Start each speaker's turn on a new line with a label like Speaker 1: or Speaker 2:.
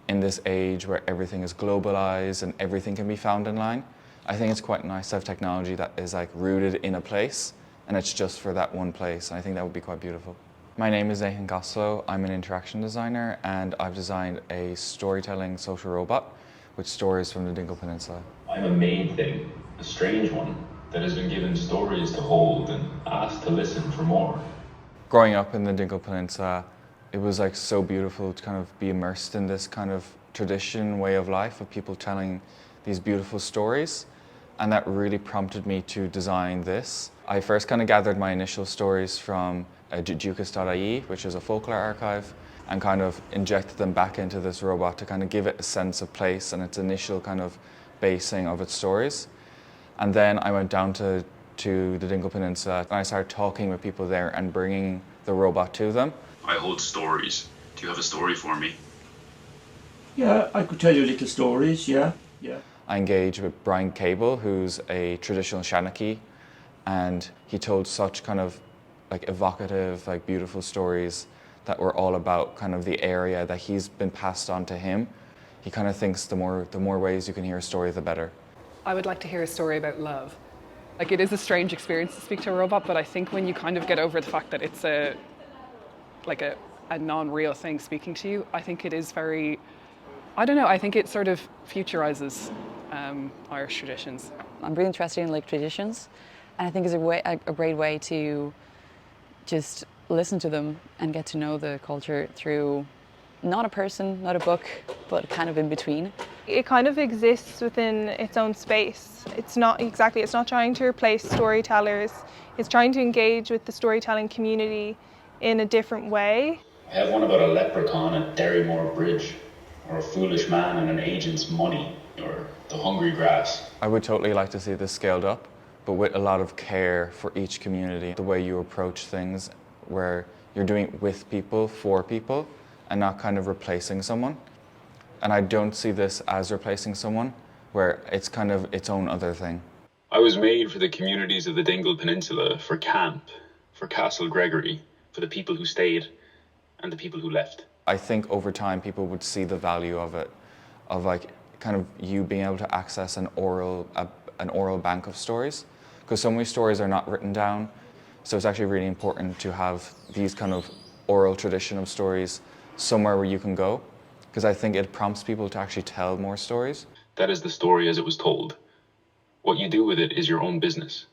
Speaker 1: in this age where everything is globalized and everything can be found online, I think it's quite nice to have technology that is like rooted in a place and it's just for that one place. And I think that would be quite beautiful. My name is Costello. I'm an interaction designer and I've designed a storytelling social robot with stories from the Dingle Peninsula.
Speaker 2: I'm a made thing, a strange one, that has been given stories to hold and asked to listen for more.
Speaker 1: Growing up in the Dingle Peninsula, it was like so beautiful to kind of be immersed in this kind of tradition, way of life of people telling these beautiful stories. And that really prompted me to design this. I first kind of gathered my initial stories from Ducas.ie, which is a folklore archive, and kind of injected them back into this robot to kind of give it a sense of place and its initial kind of basing of its stories. And then I went down to the Dingle Peninsula and I started talking with people there and bringing the robot to them.
Speaker 2: I hold stories. Do you have a story for me?
Speaker 3: Yeah, I could tell you little stories, yeah.
Speaker 1: I engaged with Brian Cable, who's a traditional seanchai, and he told such kind of like evocative, like beautiful stories that were all about kind of the area that he's been passed on to him. He kind of thinks the more ways you can hear a story, the better.
Speaker 4: I would like to hear a story about love. Like, it is a strange experience to speak to a robot, but I think when you kind of get over the fact that it's a non-real thing speaking to you, I think it is very, I don't know, I think it sort of futurizes Irish traditions.
Speaker 5: I'm really interested in like traditions, and I think it's a great way to just listen to them and get to know the culture through not a person, not a book, but kind of in between.
Speaker 6: It kind of exists within its own space. It's not trying to replace storytellers. It's trying to engage with the storytelling community in a different way.
Speaker 2: I have one about a leprechaun at Derrymore Bridge, or a foolish man and an agent's money, or the hungry grass.
Speaker 1: I would totally like to see this scaled up, but with a lot of care for each community. The way you approach things where you're doing it with people, for people, and not kind of replacing someone. And I don't see this as replacing someone, where it's kind of its own other thing.
Speaker 2: I was made for the communities of the Dingle Peninsula, for camp, for Castle Gregory, for the people who stayed and the people who left.
Speaker 1: I think over time people would see the value of it, of like kind of you being able to access an oral bank of stories, because so many stories are not written down. So it's actually really important to have these kind of oral tradition of stories somewhere where you can go, because I think it prompts people to actually tell more stories.
Speaker 2: That is the story as it was told. What you do with it is your own business.